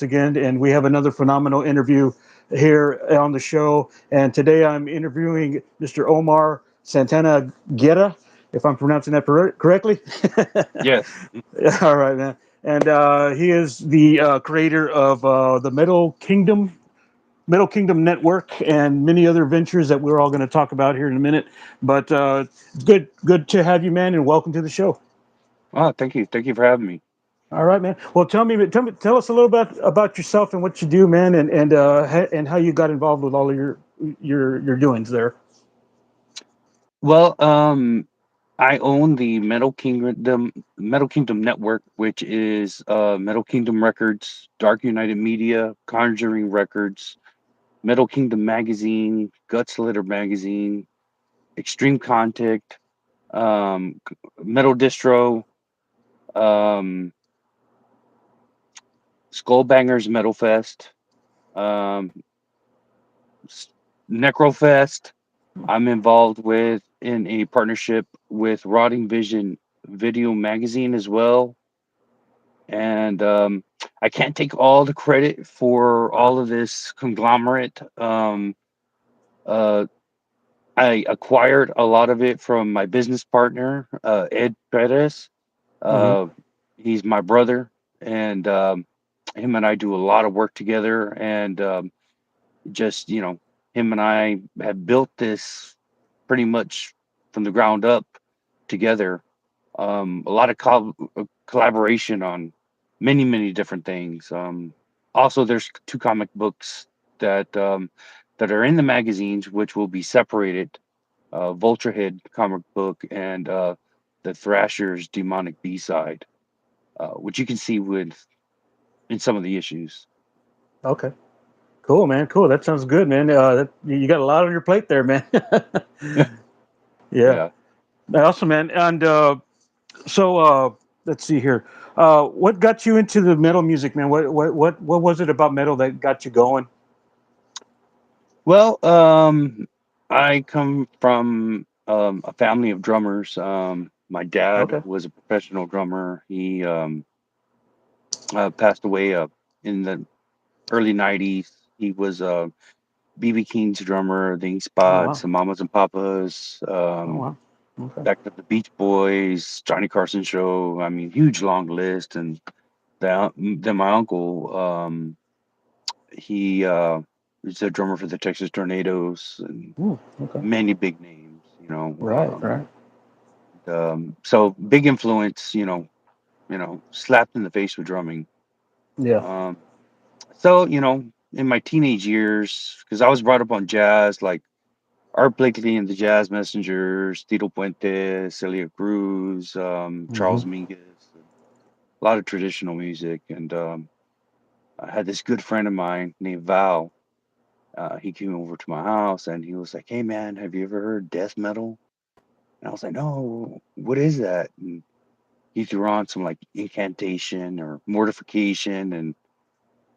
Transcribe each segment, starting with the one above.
again, and we have another phenomenal interview here on the show. And today I'm interviewing Mr. Omar Santana Guerra, if I'm pronouncing that correctly. Yes. All right, man. And he is the creator of the Metal Kingdom Network, and many other ventures that we're all going to talk about here in a minute. But good to have you, man, and welcome to the show. Oh, thank you. Thank you for having me. All right, man. Well, tell us a little bit about yourself and what you do, man, and how you got involved with all of your doings there. Well, I own the Metal Kingdom Network, which is Metal Kingdom Records, Dark United Media, Conjuring Records, Metal Kingdom Magazine, Guts Litter Magazine, Extreme Contact, Metal Distro, um, Skullbangers Metal Fest, um, S- Necrofest. I'm involved with in a partnership with Rotting Vision Video Magazine as well. And I can't take all the credit for all of this conglomerate. Uh, I acquired a lot of it from my business partner, Ed Perez. Hmm. Uh, he's my brother, and him and I do a lot of work together. And just, him and I have built this pretty much from the ground up together. A lot of collaboration on many different things. Also, there's two comic books that that are in the magazines, which will be separated. Vulturehead comic book and the Thrasher's Demonic B side, which you can see with in some of the issues. Okay, cool, man. Cool. That sounds good, man. You got a lot on your plate there, man. Yeah, Yeah. awesome, man. And so let's see here. What got you into the metal music, man? What was it about metal that got you going? Well, I come from a family of drummers. My dad Okay. was a professional drummer. He passed away in the early '90s. He was BB King's drummer, the Ink Oh Spots, wow. the Mamas and Papas, Oh wow. Okay. back to the Beach Boys, Johnny Carson Show. I mean, huge long list. And then my uncle, he was a drummer for the Texas Tornadoes and Okay. many big names. Right. Right. So big influence. Slapped in the face with drumming. Yeah. Um, so in my teenage years, because I was brought up on jazz, like Art Blakely and the Jazz Messengers, Tito Puente, Celia Cruz, Hmm. Charles Mingus, a lot of traditional music. And I had this good friend of mine named Val. He came over to my house and he was like, "Hey man, have you ever heard death metal?" And I was like, "No, what is that?" And he threw on some like incantation or mortification, and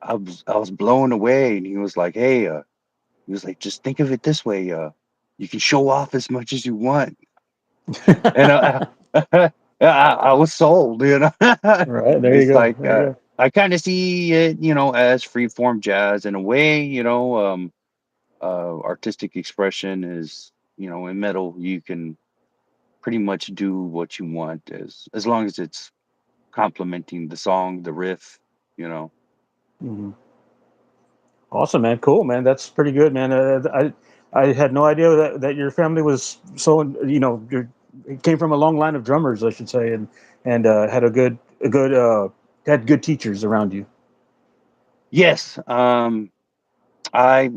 I was blown away. And he was like, "Hey, he was like, just think of it this way, you can show off as much as you want." And I was sold, Right. There you It's go. like There you I kind of see it, as free form jazz in a way. Artistic expression is, in metal, you can pretty much do what you want as long as it's complementing the song, the riff, you know. go. Awesome, man. Cool, man. That's pretty good, man. I had no idea that your family was so it came from a long line of drummers, I should say, and had a good had good teachers around you. Yes, I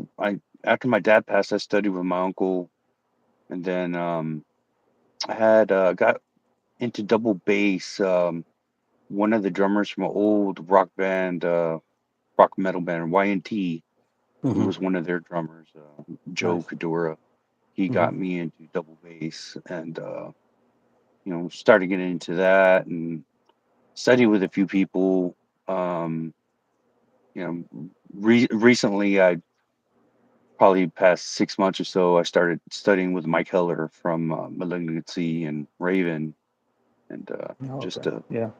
after my dad passed, I studied with my uncle, and then I had got into double bass. One of the drummers from an old rock metal band, YNT, who Hmm. was one of their drummers, Joe Nice. Cadora. He Hmm. got me into double bass, and started getting into that and studied with a few people. Um, Recently, I probably past 6 months or so, I started studying with Mike Heller from Malignancy and Raven, and Oh, just okay. Yeah.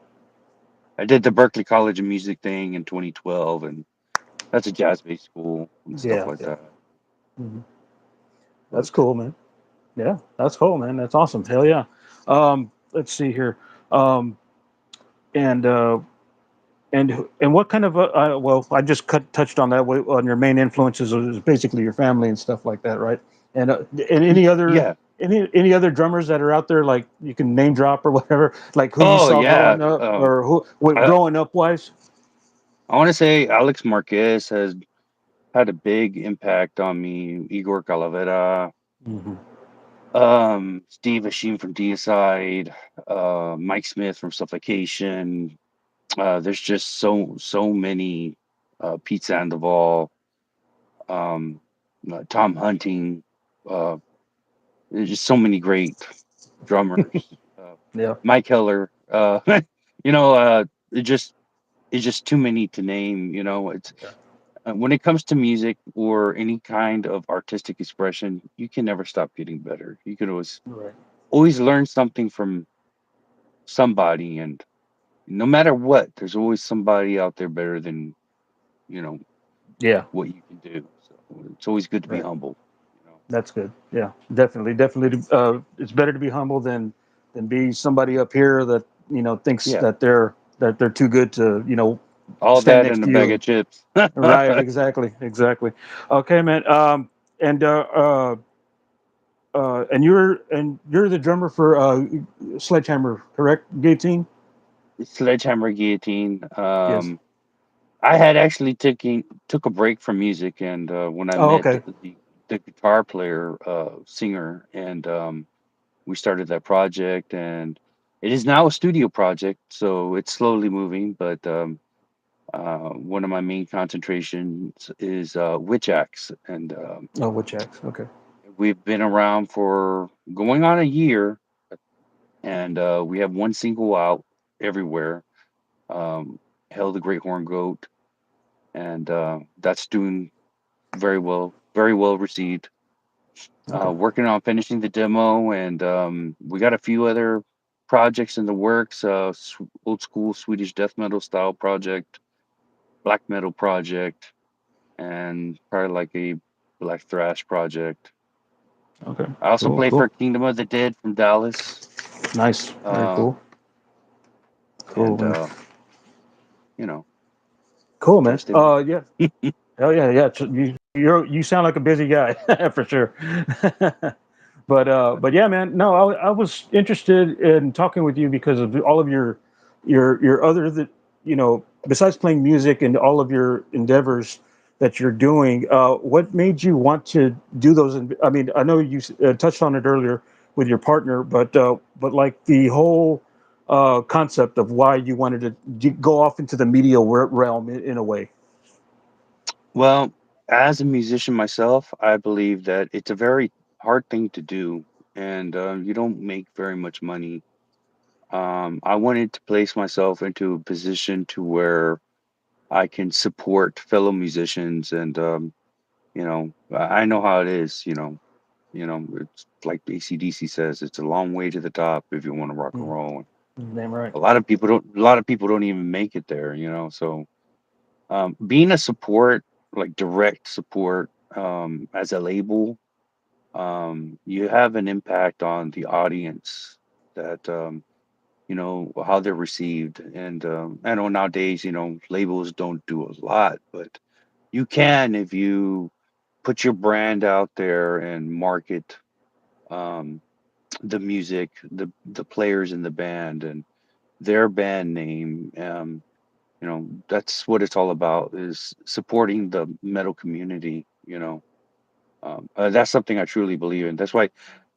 I did the Berkeley College of Music thing in 2012, and that's a jazz-based school and stuff Yeah, like yeah. that. Hmm. That's But cool, man. Yeah, that's cool, man. That's awesome. Hell yeah. Let's see here. Um, and and what kind of well, I just touched on that on your main influences is basically your family and stuff like that, right? And yeah. any other drummers that are out there, like you can name drop or whatever, like who you Oh saw yeah. growing up or who I, growing up wise. I want to say Alex Marquez has had a big impact on me. Igor Calavera, Hmm. Steve Ashim from Deicide, Mike Smith from Suffocation. There's just so many. Pete Sandoval, um, Tom Hunting. Uh, there's just so many great drummers. Uh, Yeah, Mike Heller. You know, it just it's just too many to name. You know, it's yeah, when it comes to music or any kind of artistic expression, you can never stop getting better. You can right. always learn something from somebody, and no matter what, there's always somebody out there better than you know Yeah, what you can do. So it's always good to be right. humble. You know. That's good. Yeah, definitely, definitely. It's better to be humble than be somebody up here that thinks Yeah, that they're too good to all stand that next in a to bag you. of chips. Right. Exactly. Exactly. Okay, man. And you're the drummer for Sledgehammer, correct? 18. Sledgehammer Guillotine. Yes. I had actually took a break from music, and when I Oh, met okay. the guitar player, singer, and we started that project, and it is now a studio project, so it's slowly moving. But one of my main concentrations is Witch Axe, and Oh, which acts? Okay. we've been around for going on a year, and we have one single out everywhere. Um, Hell the Great Horn Goat, and that's doing very well received. Okay. Working on finishing the demo, and we got a few other projects in the works. Old school Swedish death metal style project, black metal project, and probably like a black thrash project. Okay. I also Cool. play Cool. for Kingdom of the Dead from Dallas, Nice. Very uh, cool. Cool, and man. you know, Cool, man. just every Yeah. Hell yeah, yeah. You sound like a busy guy for sure. But yeah, man. No, I was interested in talking with you because of all of your other that besides playing music and all of your endeavors that you're doing. What made you want to do those? I mean, I know you touched on it earlier with your partner, but like the whole concept of why you wanted to go off into the media realm in a way. well, as a musician myself, I believe that it's a very hard thing to do, and you don't make very much money. I wanted to place myself into a position to where I can support fellow musicians, and I know how it is. It's like ACDC says, it's a long way to the top if you want to rock and Mm, roll. damn right. A lot of people don't even make it there. So being a support, like direct support, as a label, you have an impact on the audience that how they're received. And I know nowadays, labels don't do a lot, but you can if you put your brand out there and market um, the music, the players in the band, and their band name. That's what it's all about, is supporting the metal community. That's something I truly believe in. That's why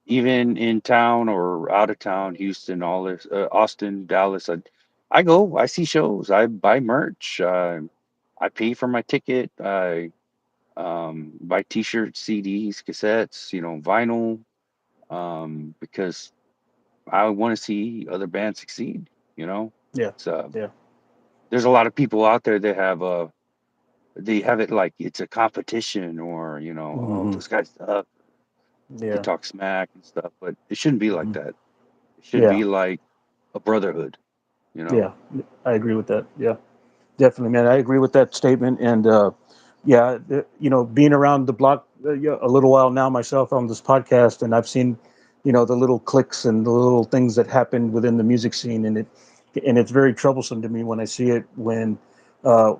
even in town or out of town, Houston, all this, Austin, Dallas, I go, I see shows, I buy merch, I pay for my ticket, I buy T-shirts, CDs, cassettes, vinyl, because I want to see other bands succeed. You know, Yeah, it's yeah. there's a lot of people out there that they have it like it's a competition, or oh, Hmm. this guy's up, they Yeah. talk smack and stuff, but it shouldn't be like Hmm. that. It should Yeah. be like a brotherhood. You know. Yeah, I agree with that. Yeah, definitely, man. I agree with that statement. And yeah, being around the block yeah, a little while now myself on this podcast, and I've seen, the little clicks and the little things that happen within the music scene, and it's very troublesome to me when I see it when uh,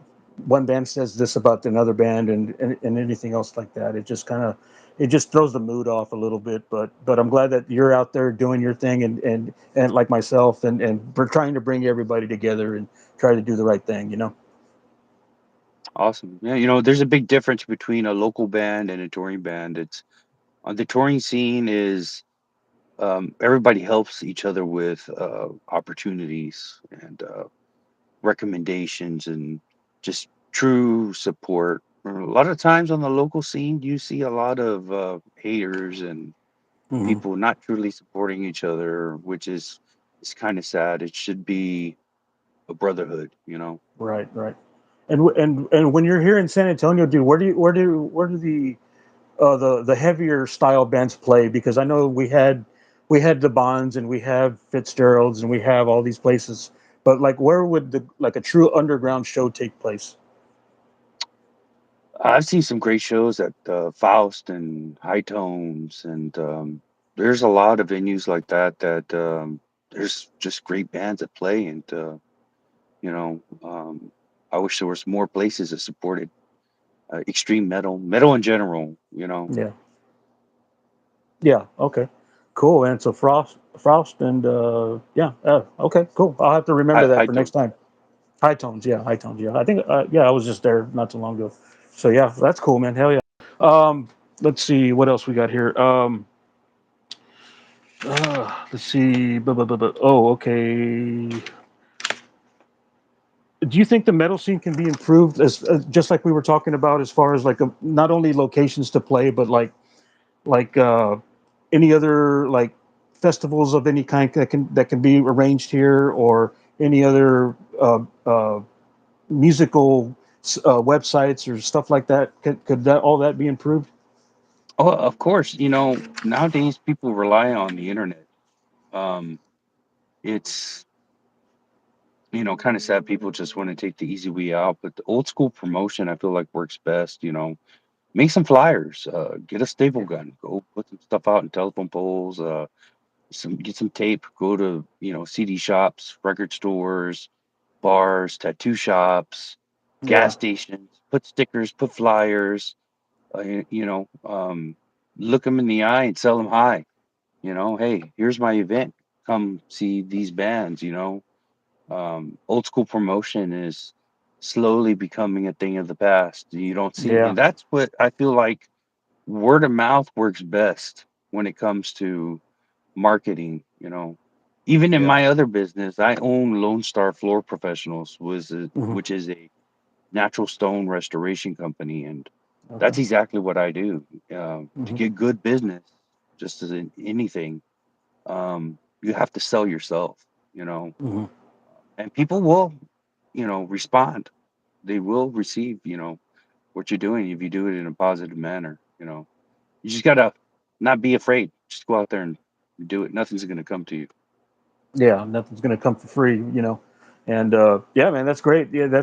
one band says this about another band and anything else like that. It just throws the mood off a little bit. But I'm glad that you're out there doing your thing and like myself and we're trying to bring everybody together and try to do the right thing. Awesome. Yeah, you know, there's a big difference between a local band and a touring band. It's the touring scene is everybody helps each other with opportunities and recommendations and just true support. A lot of times on the local scene, you see a lot of haters and Hmm. people not truly supporting each other, which is it's kind of sad. It should be a brotherhood, you know. Right, right. And when you're here in San Antonio, dude, where do the heavier style bands play? Because I know we had the Bonds and we have Fitzgerald's and we have all these places, but like where would a true underground show take place? I've seen some great shows at Faust and High Tones, and there's a lot of venues like that there's just great bands that play, and you know, I wish there was more places that supported extreme metal in general. You know, Yeah, yeah, okay, cool. And so Frost, and yeah, okay, cool. I'll have to remember that High for next Tones. time. High tones, yeah, high tones, yeah. I think, yeah, I was just there not too long ago. So yeah, that's cool, man. Hell yeah. Um, let's see what else we got here. Let's see. Oh, okay. Do you think the metal scene can be improved, as just like we were talking about, as far as like not only locations to play, but like any other like festivals of any kind that can be arranged here, or any other musical websites or stuff like that? Could that all that be improved? Oh, of course. You know, nowadays people rely on the internet. Um, it's kind of sad people just want to take the easy way out, but the old school promotion I feel like works best. You know, make some flyers, get a staple Yeah, gun, go put some stuff out in telephone poles, get some tape, go to, CD shops, record stores, bars, tattoo shops, gas yeah, stations, put stickers, put flyers, look them in the eye and sell them high. Hey, here's my event. Come see these bands, old school promotion is slowly becoming a thing of the past. You don't see, yeah, and that's what I feel like word of mouth works best when it comes to marketing. Even in yeah. my other business, I own Lone Star Floor Professionals, Hmm. which is a natural stone restoration company, and Okay. that's exactly what I do. To Hmm. get good business, just as in anything, you have to sell yourself. You know, Hmm. and people will, respond. They will receive, what you're doing if you do it in a positive manner. You just gotta not be afraid. Just go out there and do it. Nothing's gonna come to you. Yeah, nothing's gonna come for free. And yeah, man, that's great. Yeah,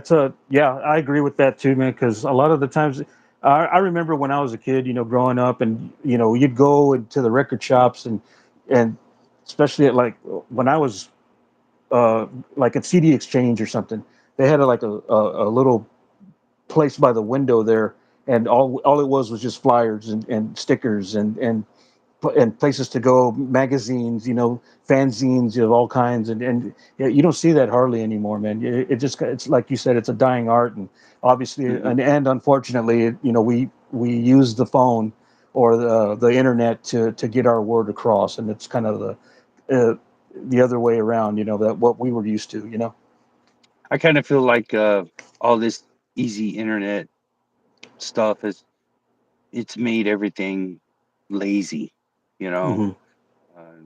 yeah, I agree with that too, man. Because a lot of the times, I remember when I was a kid, growing up, and you'd go into the record shops and especially at like when I was like at CD Exchange or something, they had a little place by the window there, and all it was just flyers and stickers and places to go, magazines, fanzines of all kinds, and yeah, you don't see that hardly anymore, man. It's like you said, it's a dying art, and obviously, Hmm. and unfortunately, we use the phone or the internet to get our word across, and it's kind of the other way around, that what we were used to. I kind of feel like all this easy internet stuff has it's made everything lazy. You know, Hmm. uh,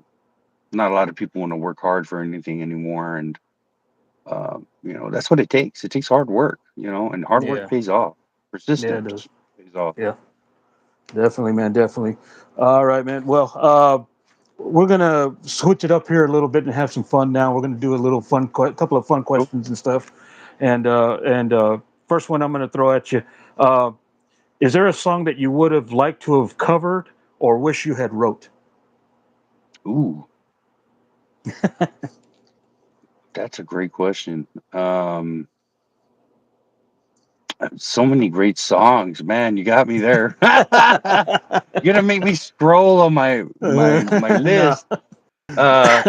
not a lot of people want to work hard for anything anymore, and that's what it takes. It takes hard work, and hard work Yeah, pays off. yeah, it Persistence does. pays off. Yeah, definitely, man, definitely. All right, man. Well, we're gonna switch it up here a little bit and have some fun now. We're gonna do a little fun, couple of fun Cool. questions and stuff. And first one I'm gonna throw at you. Uh, is there a song that you would have liked to have covered or wish you had wrote? Ooh, that's a great question. Um, so many great songs, man. You got me there. You're gonna make me scroll on my No. list. Uh,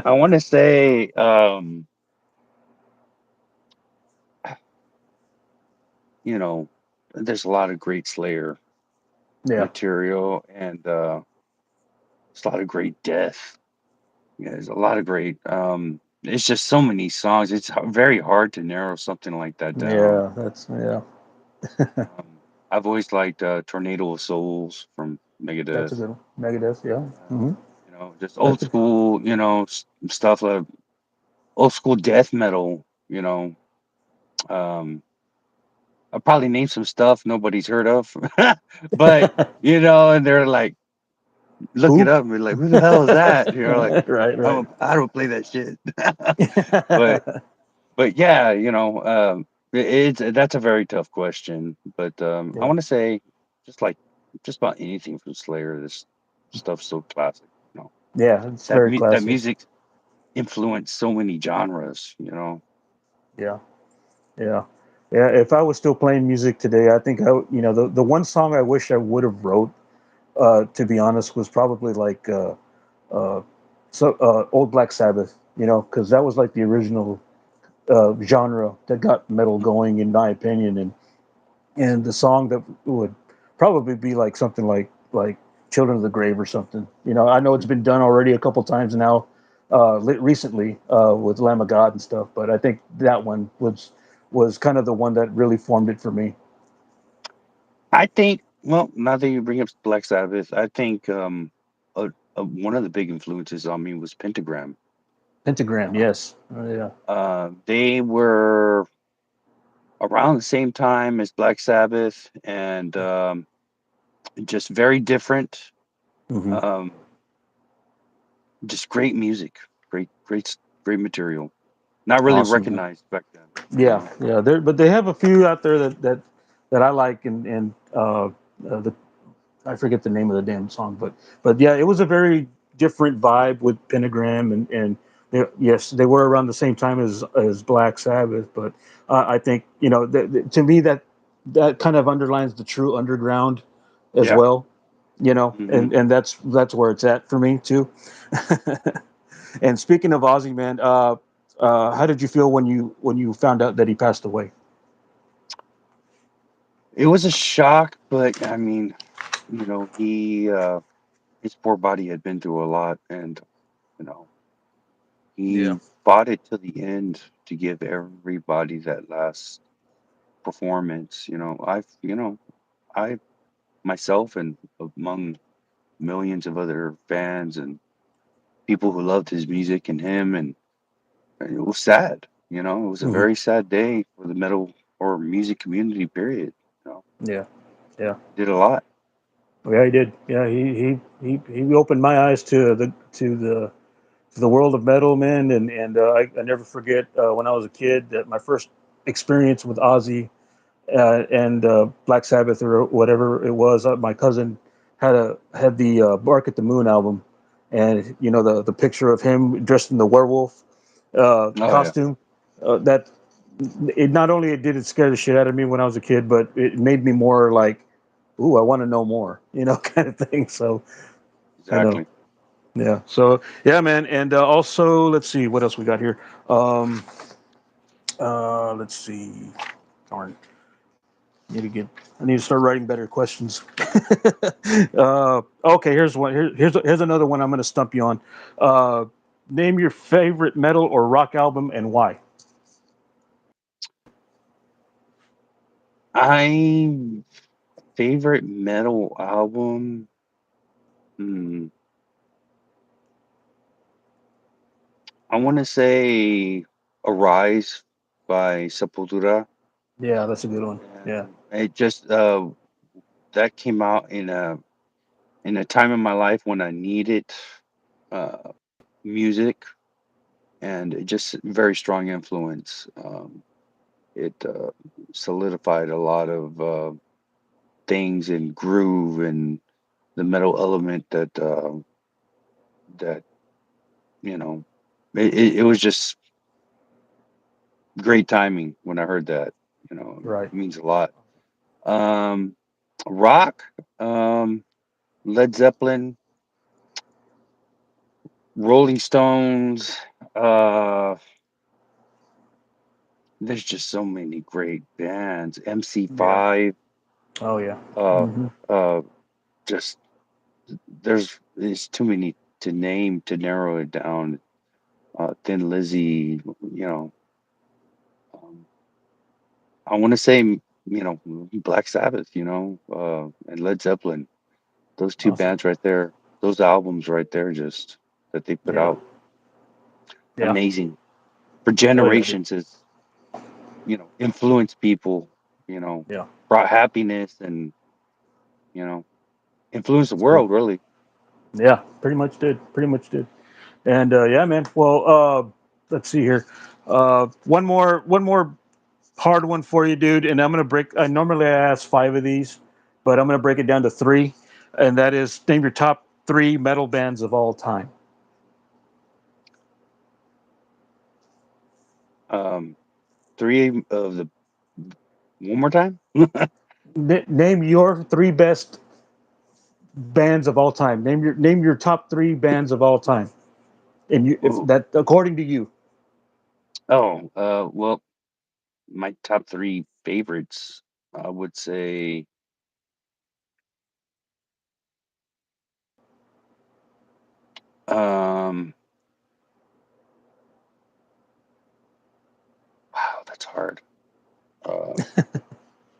I want to say, you know, there's a lot of great Slayer Yeah, material, and there's a lot of great Death. Yeah, there's a lot of great. It's just so many songs. It's very hard to narrow something like that down. yeah, that's yeah, I've always liked "Tornado of Souls" from that's a Megadeth. good one. Megadeth, yeah. Um, just That's old good. school, stuff like old school death metal. Um, I'll probably name some stuff nobody's heard of, but and they're like, look it Who? up and be like, who the hell is that? Like, Right, right. I don't play that shit. but but yeah, it's that's a very tough question. But I Yeah, want to say just like just about anything from Slayer, this stuff's so classic. You know yeah, it's very that classic. music influenced so many genres. Yeah, yeah, yeah. If I was still playing music today, I think the one song I wish I would have wrote, to be honest, was probably like uh, old Black Sabbath. Because that was like the original genre that got metal going, in my opinion, and the song that would probably be like something like Children of the Grave or something. I know it's been done already a couple times now, recently, with Lamb of God and stuff, but I think that one was kind of the one that really formed it for me. I think, well, now that you bring up Black Sabbath, I think one of the big influences on me was Pentagram. Pentagram, Uh, yes. Yeah. they were around the same time as Black Sabbath, and just very different. Hmm. Um, just great music, great material. Not really Awesome, man. recognized back then, you Yeah, know. yeah. But they have a few out there that I like, and the I forget the name of the damn song, but yeah, it was a very different vibe with Pentagram, and yes, they were around the same time as Black Sabbath, but I think to me that kind of underlines the true underground as Yeah. well, hmm and that's where it's at for me too. And speaking of Ozzy, man, how did you feel when you found out that he passed away? It was a shock, but I mean, he his poor body had been through a lot, and you know Yeah. he fought it to the end to give everybody that last performance. I myself and among millions of other fans and people who loved his music and him, and it was sad. It was a Hmm. very sad day for the metal or music community. Period. You know, Yeah. Yeah. did a lot. Yeah, he did. Yeah, he opened my eyes to the world of metal, man, and I never forget when I was a kid that my first experience with Ozzy and Black Sabbath or whatever it was. My cousin had the Bark at the Moon album, and the picture of him dressed in the werewolf Oh yeah, costume. That it not only did it scare the shit out of me when I was a kid, but it made me more like, ooh, I want to know more, kind of thing. So I know, exactly. yeah. So yeah, man, and also let's see what else we got here. Um, let's see. Darn, need to get. I need to start writing better questions. Okay, here's one. Here's another one. I'm going to stump you on. Uh, Name your favorite metal or rock album and why. I favorite metal album. Hmm, I want to say "Arise" by Sepultura, Yeah, that's a good one. Yeah. and it just that came out in a time in my life when I needed. uh, music, and just very strong influence. It solidified a lot of things in groove and the metal element that you know it was just great timing when I heard that. Right. It means a lot. Um, Rock, um, Led Zeppelin, Rolling Stones. Uh, there's just so many great bands. Yeah. MC5. Oh yeah. Uh, Hmm. uh, just there's too many to name to narrow it down. Thin Lizzy. Um, I want to say Black Sabbath. And Led Zeppelin. Those two Awesome. bands right there. Those albums right there, just that they put Yeah. out, Yeah. amazing for Hell yeah, dude. generations. It's influenced people. You know, Yeah. brought happiness and you know influenced the It's cool. world really. Yeah. Pretty much did. Pretty much did. And yeah, man. Well, let's see here. One more hard one for you, dude. And I'm gonna break. I normally I ask five of these, but I'm gonna break it down to three, and that is name your top three metal bands of all time. Um, Three of the one more time. Name your three best bands of all time. Name your top three bands of all time, and you if Ooh. that according to you. Oh, well, my top three favorites, I would say, um, wow, that's hard. Um,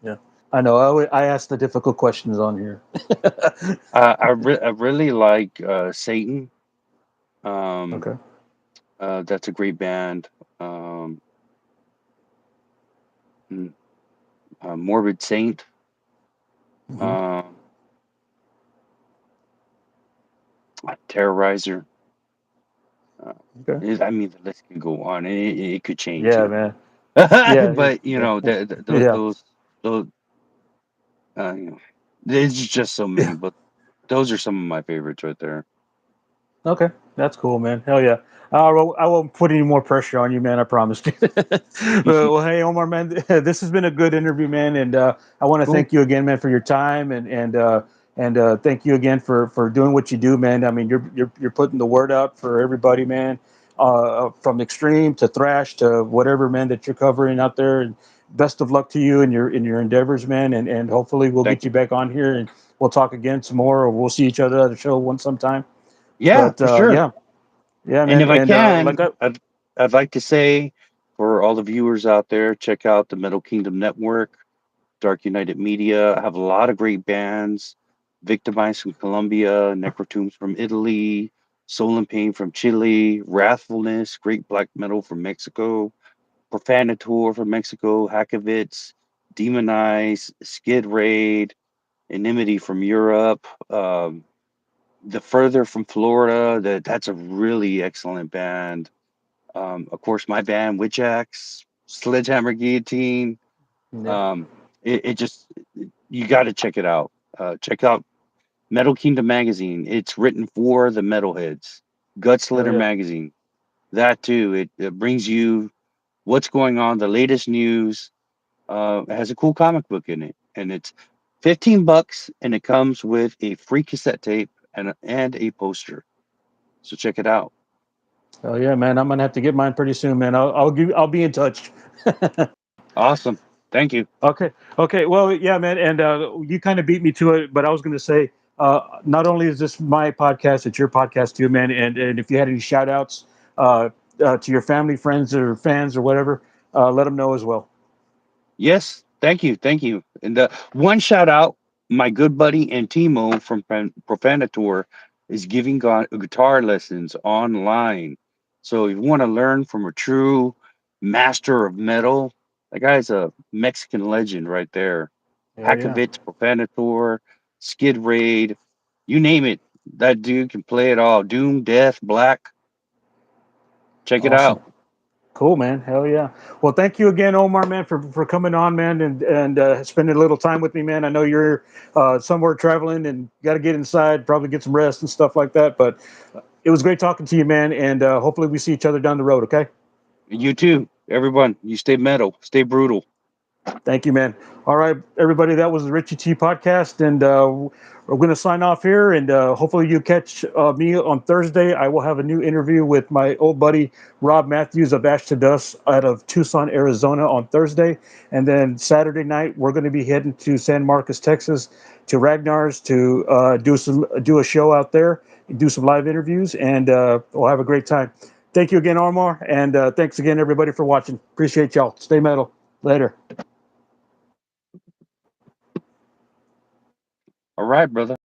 Yeah, I know. I ask the difficult questions on here. I really like Satan. Um, Okay. that's a great band. Um, mm, Morbid Saint. Hmm. Um, Terrorizer. Uh, Okay. I mean, the list can go on. It could change, Yeah, man. Yeah. but Yeah. Yeah. those there's just so many. Yeah. But those are some of my favorites right there. Okay, that's cool, man. Hell yeah. I won't put any more pressure on you, man. I promise you. Well, hey, Omar, man, this has been a good interview, man, and I want to Cool. thank you again, man, for your time, and thank you again for doing what you do, man. I mean, you're putting the word out for everybody, man. From extreme to thrash to whatever, man, that you're covering out there. And best of luck to you in your endeavors, man. And hopefully we'll Thank get you. you back on here and we'll talk again some more, or we'll see each other at a show one sometime. Yeah, But for sure. yeah, yeah, And man, if I and can, like I, I'd like to say for all the viewers out there, check out the Metal Kingdom Network, Dark United Media. I have a lot of great bands. Victimized from Colombia, Necrotombs from Italy, Soul and Pain from Chile, Wrathfulness, Great Black Metal from Mexico, Profanator from Mexico, Hakovitz, Demonize, Skid Raid, Enmity from Europe, The Further from Florida. That's a really excellent band. Of course, my band, Witch Axe, Sledgehammer Guillotine. yeah, Um, it just you got to check it out. Check out Metal Kingdom magazine. It's written for the metalheads. hell Gutslitter yeah, magazine. That too. It brings you what's going on, the latest news. It has a cool comic book in it, and it's $15, and it comes with a free cassette tape and a poster. So check it out. hell yeah, man. I'm gonna have to get mine pretty soon, man. I'll be in touch. Awesome. Thank you. Okay, okay. Well, yeah, man, and you kind of beat me to it, but I was gonna say, not only is this my podcast, it's your podcast too, man. And if you had any shout outs to your family, friends, or fans or whatever, let them know as well. Yes, thank you, thank you. And one shout out, my good buddy Antimo from Profanator is giving guitar lessons online. So if you want to learn from a true master of metal, that guy's a Mexican legend right there. Hell yeah, Hakovitz, Profanator, Skid Raid, you name it. That dude can play it all. Doom, death, black. Check it Awesome. out. Cool, man. Hell yeah. Well, thank you again, Omar, man, for coming on, man, and spending a little time with me, man. I know you're somewhere traveling and got to get inside, probably get some rest and stuff like that. But it was great talking to you, man, and hopefully we see each other down the road. Okay. You too, everyone. You stay metal, stay brutal. Thank you, man. All right, everybody. That was the Richie T podcast, and we're going to sign off here. And hopefully, you catch me on Thursday. I will have a new interview with my old buddy Rob Matthews of Ash to Dust out of Tucson, Arizona, on Thursday. And then Saturday night, we're going to be heading to San Marcos, Texas, to Ragnar's to do a show out there, do some live interviews, and we'll have a great time. Thank you again, Omar, and thanks again, everybody, for watching. Appreciate y'all. Stay metal. Later. All right, brother.